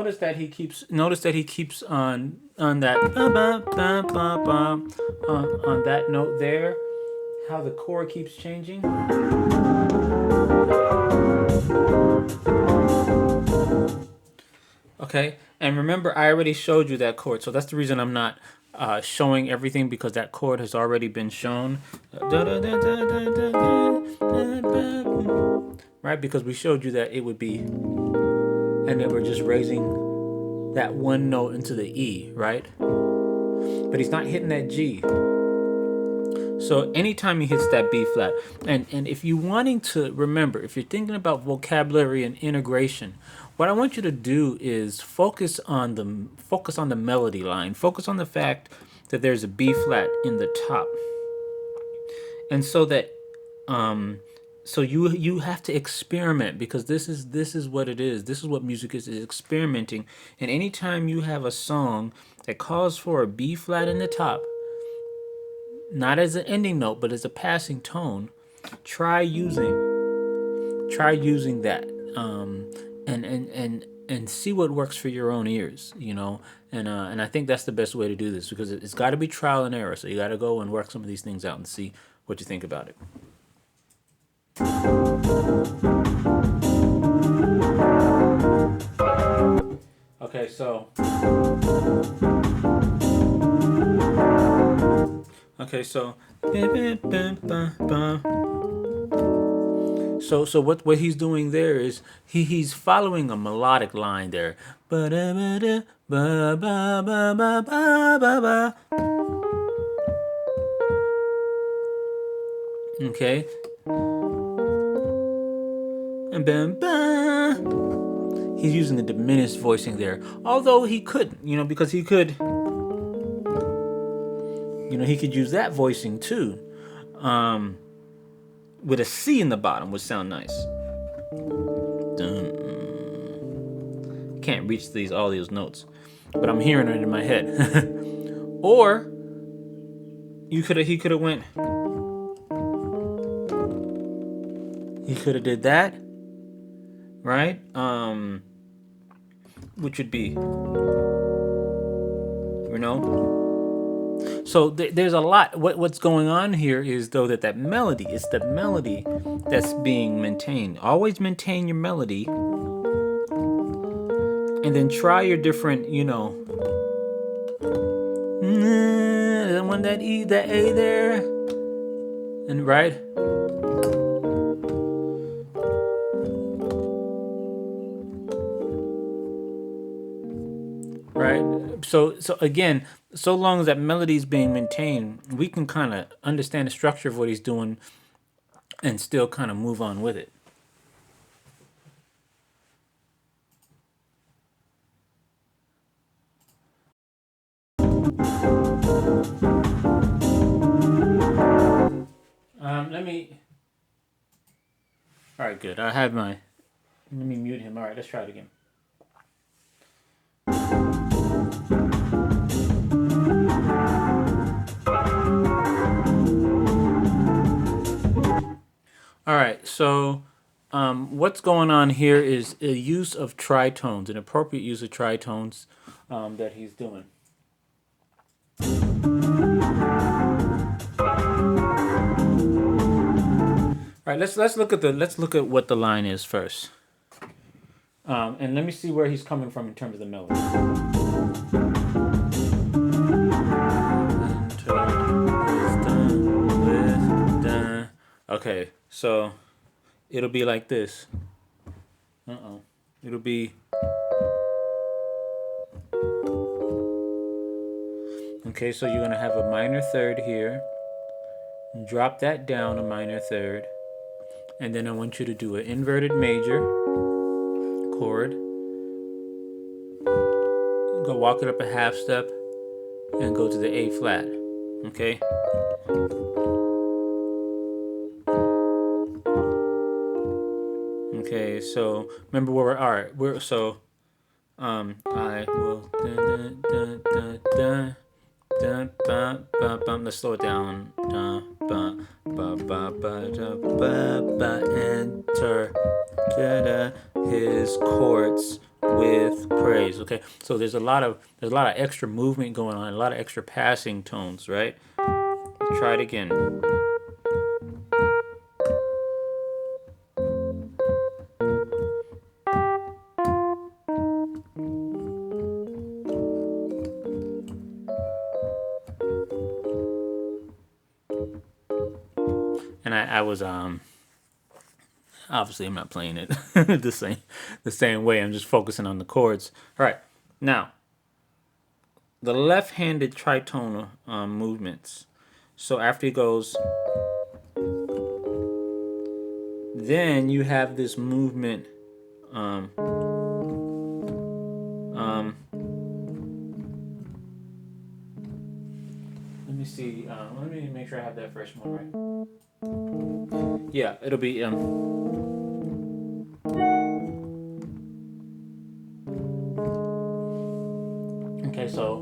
notice that he keeps on that on that note there, how the chord keeps changing. Okay, and remember I already showed you that chord, so that's the reason I'm not showing everything, because that chord has already been shown. Right, because we showed you that it would be, and then we're just raising that one note into the E, right? But he's not hitting that G. So anytime he hits that B flat, and if you're wanting to remember, if you're thinking about vocabulary and integration, what I want you to do is focus on the melody line. Focus on the fact that there's a B flat in the top, and so that so you have to experiment, because this is what it is. This is what music is experimenting. And anytime you have a song that calls for a B flat in the top, not as an ending note, but as a passing tone, try using that, and see what works for your own ears, you know. And I think that's the best way to do this, because it's got to be trial and error. So you got to go and work some of these things out and see what you think about it. Okay, so so what he's doing there is he's following a melodic line there. Okay. And he's using a diminished voicing there, although he couldn't, you know, because he could, you know, he could use that voicing too, with a C in the bottom would sound nice. Can't reach all these notes, but I'm hearing it in my head. Or he could have went. He could have did that, right? Which would be, you know. So there's a lot. What's going on here is, though, that melody is the melody that's being maintained. Always maintain your melody, and then try your different, you know. And when that E, that A there, and right. Right. So again, so long as that melody is being maintained, we can kind of understand the structure of what he's doing and still kind of move on with it. All right, good. Let me mute him. All right, let's try it again. All right, so what's going on here is a use of tritones, an appropriate use of tritones that he's doing. All right, let's look at what the line is first, and let me see where he's coming from in terms of the melody. Okay, so it'll be like this. It'll be. Okay, so you're gonna have a minor third here. Drop that down a minor third. And then I want you to do an inverted major chord. Go walk it up a half step and go to the A flat. Okay? Okay, so remember where we are. I will let's slow it down. Enter his chords with praise. Okay, so there's a lot of extra movement going on, a lot of extra passing tones, right? Let's try it again. And I was obviously I'm not playing it the same way. I'm just focusing on the chords. All right, now the left-handed tritone movements. So after he goes, then you have this movement. Let me see. Let me make sure I have that first one right. Yeah, it'll be okay. So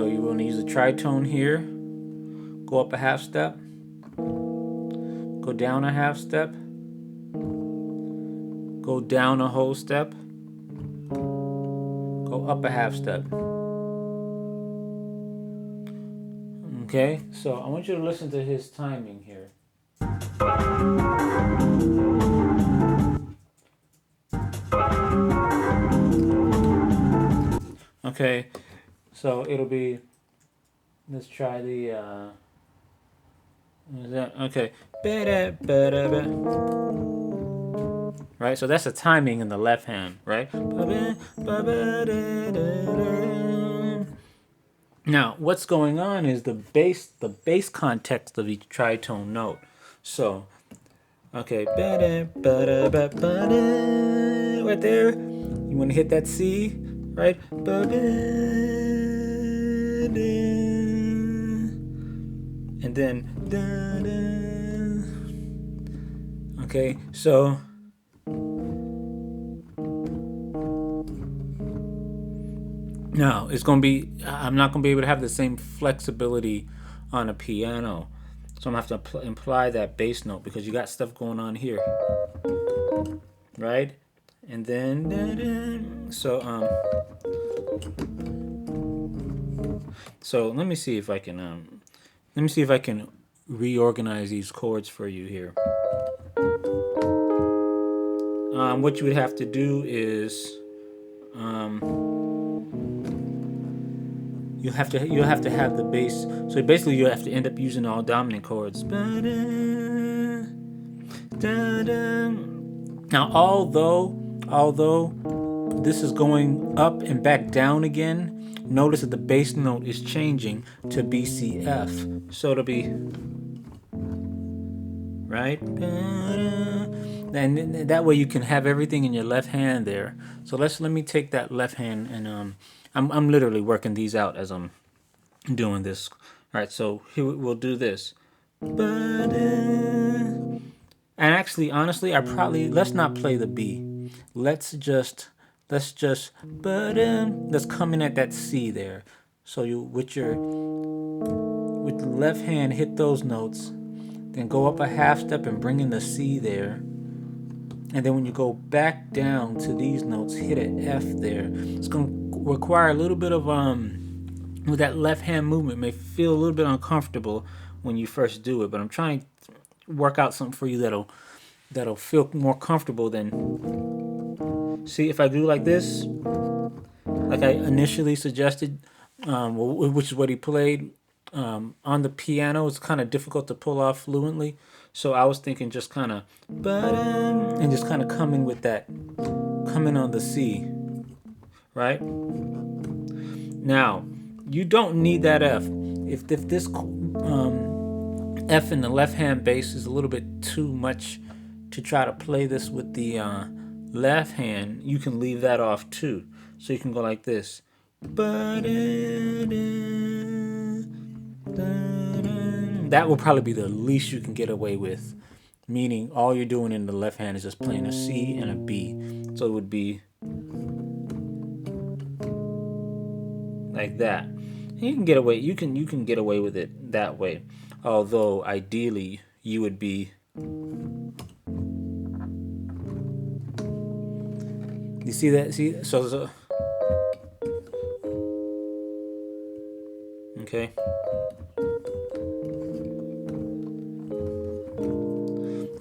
you want to use the tritone here. Go up a half step. Go down a half step. Go down a whole step. Go up a half step. Okay, so I want you to listen to his timing here. Okay, so it'll be, let's try the, is that, okay. Right, so that's the timing in the left hand, right? Now, what's going on is the bass context of each tritone note. So, okay, right there, you want to hit that C, right? And then, okay, so now it's going to be, I'm not going to be able to have the same flexibility on a piano. So I'm going to have to imply that bass note because you got stuff going on here. Right? And then, so let me see if I can, reorganize these chords for you here. What you would have to do is, you have to have the bass. So basically, you have to end up using all dominant chords. Now, although this is going up and back down again, notice that the bass note is changing to BCF. So it'll be right, and that way you can have everything in your left hand there. So let me take that left hand and I'm literally working these out as I'm doing this. All right, so here we'll do this. And actually, honestly, let's not play the B. Let's come in at that C there. So you with the left hand hit those notes, then go up a half step and bring in the C there. And then when you go back down to these notes, hit an F there. It's going to require a little bit of with that left hand movement. It may feel a little bit uncomfortable when you first do it, but I'm trying to work out something for you that'll feel more comfortable than. See, if I do like this, like I initially suggested, which is what he played on the piano, it's kind of difficult to pull off fluently. So I was thinking just kind of, and just kind of come in on the C, right? Now, you don't need that F. If this F in the left hand bass is a little bit too much to try to play this with the left hand, you can leave that off too. So you can go like this. That will probably be the least you can get away with, meaning all you're doing in the left hand is just playing a C and a B. So it would be like that. You can get away. You can get away with it that way. Although ideally you would be You see that? See, so okay.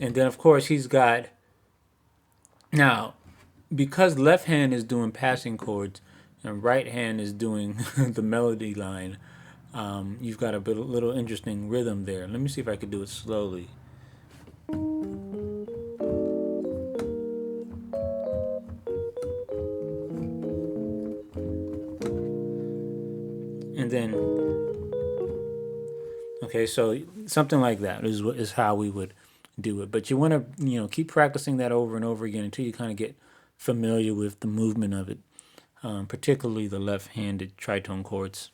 And then of course he's got, now because left hand is doing passing chords and right hand is doing the melody line, you've got a little interesting rhythm there. Let me see if I could do it slowly. And then, okay, so something like that is how we would do it. But you want to, keep practicing that over and over again until you kind of get familiar with the movement of it, particularly the left-handed tritone chords.